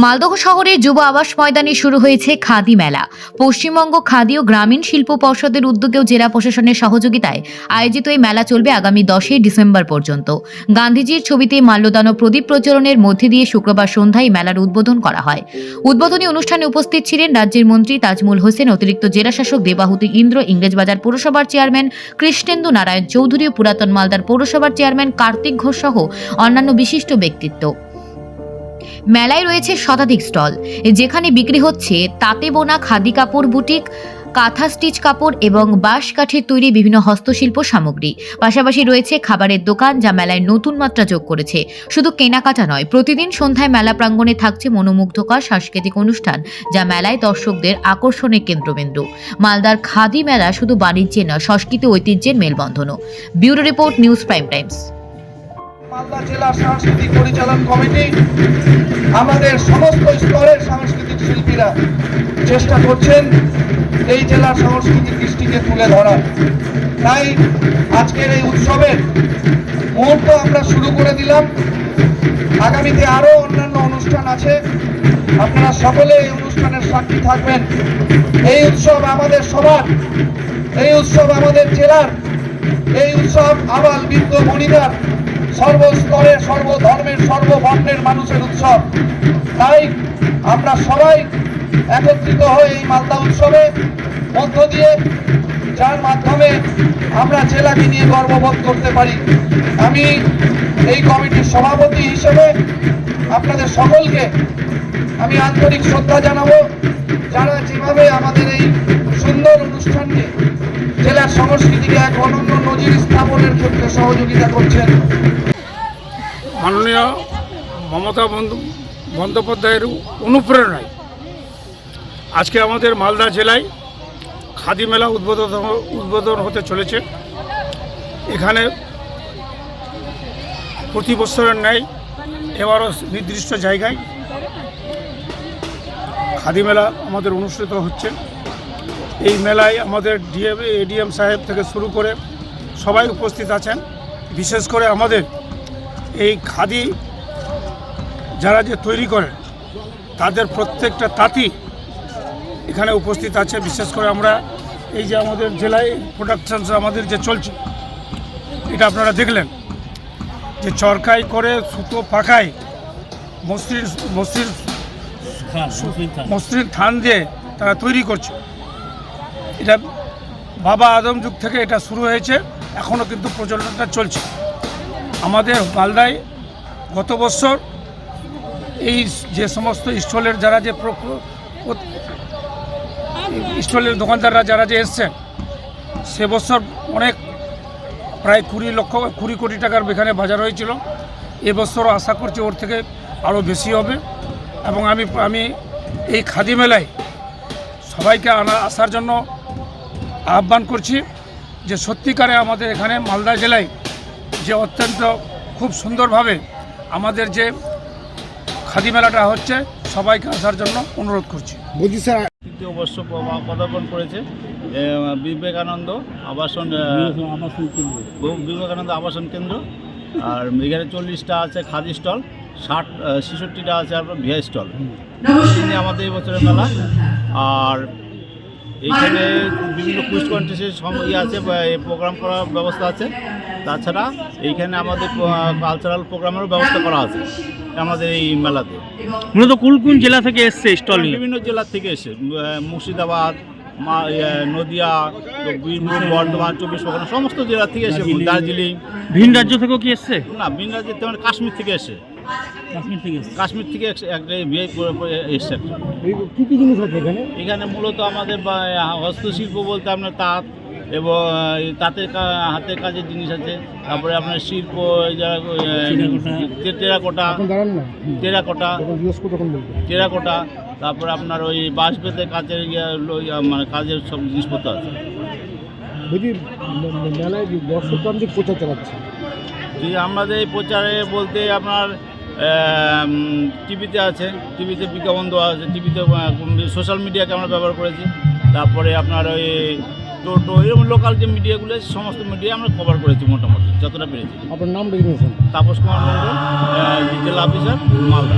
মালদহ শহরের যুব আবাস ময়দানে শুরু হয়েছে খাদি মেলা। পশ্চিমবঙ্গ খাদি ও গ্রামীণ শিল্প পর্ষদের উদ্যোগেও জেলা প্রশাসনের সহযোগিতায় আয়োজিত এই মেলা চলবে আগামী 10ই ডিসেম্বর পর্যন্ত। গান্ধীজির ছবিতে মাল্যদান ও প্রদীপ প্রজ্বলনের মধ্যে দিয়ে শুক্রবার সন্ধ্যায় মেলার উদ্বোধন করা হয়। উদ্বোধনী অনুষ্ঠানে উপস্থিত ছিলেন রাজ্যের মন্ত্রী তাজমুল হোসেন, অতিরিক্ত জেলাশাসক দেবাহুতি ইন্দ্র, ইংরেজবাজার পৌরসভার চেয়ারম্যান কৃষ্ণেন্দু নারায়ণ চৌধুরী ও পুরাতন মালদার পৌরসভার চেয়ারম্যান কার্তিক ঘোষ সহ অন্যান্য বিশিষ্ট ব্যক্তিত্ব। মেলায় রয়েছে শতাধিক স্টল, যেখানে বিক্রি হচ্ছে তাঁতে বোনা খাদি কাপড়, বুটিক, কাঁথা স্টিচ কাপড় এবং বাঁশ কাঠের তৈরি বিভিন্ন হস্তশিল্প সামগ্রী। পাশাপাশি রয়েছে খাবারের দোকান, যা মেলায় নতুন মাত্রা যোগ করেছে। শুধু কেনাকাটা নয়, প্রতিদিন সন্ধ্যায় মেলা প্রাঙ্গণে থাকছে মনোমুগ্ধকর সাংস্কৃতিক অনুষ্ঠান, যা মেলায় দর্শকদের আকর্ষণের কেন্দ্রবিন্দু। মালদার খাদি মেলা শুধু বাণিজ্যে নয়, সংস্কৃতি ঐতিহ্যের মেলবন্ধনও। Bureau report, news prime times. Malda জেলা সাংস্কৃতিক পরিচালন কমিটি আমাদের সমস্ত স্তরের সাংস্কৃতিক শিল্পীরা চেষ্টা করছেন এই জেলার সাংস্কৃতিক দৃষ্টিকে তুলে ধরার। তাই আজকের এই উৎসবের মুহূর্ত আমরা শুরু করে দিলাম। আগামীতে আরো অন্যান্য অনুষ্ঠান আছে, আপনারা সকলে এই অনুষ্ঠানের সাক্ষী থাকবেন। এই উৎসব আমাদের সবার, এই উৎসব আমাদের জেলার, এই উৎসব আবাল বৃদ্ধ বনিতার, সর্বস্তরের, সর্বধর্মের, সর্ববর্ণের মানুষের উৎসব। তাই আমরা সবাই একত্রিত হয়ে এই মালদা উৎসবে মধ্য দিয়ে, যার মাধ্যমে আমরা জেলাকে নিয়ে গর্ববোধ করতে পারি। আমি এই কমিটির সভাপতি হিসেবে আপনাদের সকলকে আমি আন্তরিক শ্রদ্ধা জানাবো, যারা যেভাবে আমাদের এই সুন্দর অনুষ্ঠানকে, জেলার সংস্কৃতিকে এক অনন্য নজির স্থাপনের ক্ষেত্রে সহযোগিতা করছেন। মাননীয় মমতা বন্দ্যোপাধ্যায়ের অনুপ্রেরণায় আজকে আমাদের মালদা জেলায় খাদি মেলা উদ্বোধন হতে চলেছে। এখানে প্রতি বছরের ন্যায় এবারও নির্দিষ্ট জায়গায় খাদি মেলা আমাদের অনুষ্ঠিত হচ্ছে। এই মেলায় আমাদের এডিএম সাহেব থেকে শুরু করে সবাই উপস্থিত আছেন। বিশেষ করে আমাদের এই খাদি যারা যে তৈরি করেন তাদের প্রত্যেকটা তাঁতি এখানে উপস্থিত আছে। বিশেষ করে আমরা এই যে আমাদের জেলায় প্রোডাকশন আমাদের যে চলছে, এটা আপনারা দেখলেন যে চরকাই করে সুতো পাকায় মসৃণ থান দিয়ে তারা তৈরি করছে। এটা বাবা আদম যুগ থেকে এটা শুরু হয়েছে, এখনও কিন্তু প্রচলনটা চলছে। আমাদের মালদায় গত বছর এই যে সমস্ত স্টলের যারা যে স্টলের দোকানদাররা যারা যে এসছেন, সে বছর অনেক প্রায় 20 কোটি টাকার এখানে বাজার হয়েছিল। এবছরও আশা করছি ওর থেকে আরও বেশি হবে। এবং আমি এই খাদি মেলায় সবাইকে আসার জন্য আহ্বান করছি, যে সত্যিকারে আমাদের এখানে মালদা জেলায় যে অত্যন্ত খুব সুন্দরভাবে আমাদের যে খাদি মেলাটা হচ্ছে, সবাইকে আসার জন্য অনুরোধ করছি। বলছি স্যার, তৃতীয় বর্ষ পদার্পণ করেছে বিবেকানন্দ আবাসন কেন্দ্র। আর এখানে 40টা আছে খাদি স্টল, 66টা আছে আপনার ভিআই স্টল। আমাদের এই বছরের মেলা। আর এইখানে বিভিন্ন কুইজ কন্টেস্টের আছে, প্রোগ্রাম করার ব্যবস্থা আছে। তাছাড়া এইখানে আমাদের কালচারাল প্রোগ্রামেরও ব্যবস্থা করা আছে আমাদের এই মেলাতে। মূলত কোন কোন জেলা থেকে এসছে স্টল? বিভিন্ন জেলা থেকে এসে, মুর্শিদাবাদ, নদিয়া, বীরভূম, বর্ধমান, 24 পরগনা, সমস্ত জেলা থেকে এসে। দার্জিলিং। ভিন রাজ্য থেকেও কি এসছে? না, ভিন রাজ্যে তেমন কাশ্মীর থেকে এসে। কাশ্মীর থেকে একটা এসছে। কি কি জিনিস আছে এখানে? এখানে মূলত আমাদের হস্তশিল্প বলতে আপনার তাঁত এবং তাঁতের হাতের কাজের জিনিস আছে। তারপরে আপনার শিল্প, টেরাকোটা, তারপরে আপনার ওই বাঁশ বেতের কাজের মানে কাজের সব জিনিসপত্র আছে। মেলায় দর্শকতান্ত্রিক প্রচার চালাচ্ছে। আমাদের এই প্রচারে বলতে আপনার টিভিতে আছে, টিভিতে বিজ্ঞাপন দেওয়া আছে, টিভিতে সোশ্যাল মিডিয়াকে আমরা ব্যবহার করেছি। তারপরে আপনার ওই টোটো, এরকম লোকাল যে মিডিয়াগুলো আছে, সমস্ত মিডিয়া আমরা কভার করেছি মোটামুটি যতটা পেরেছি। আপনার নাম? তাপস কুমার মণ্ডল, জেলা অফিসার, মালদা।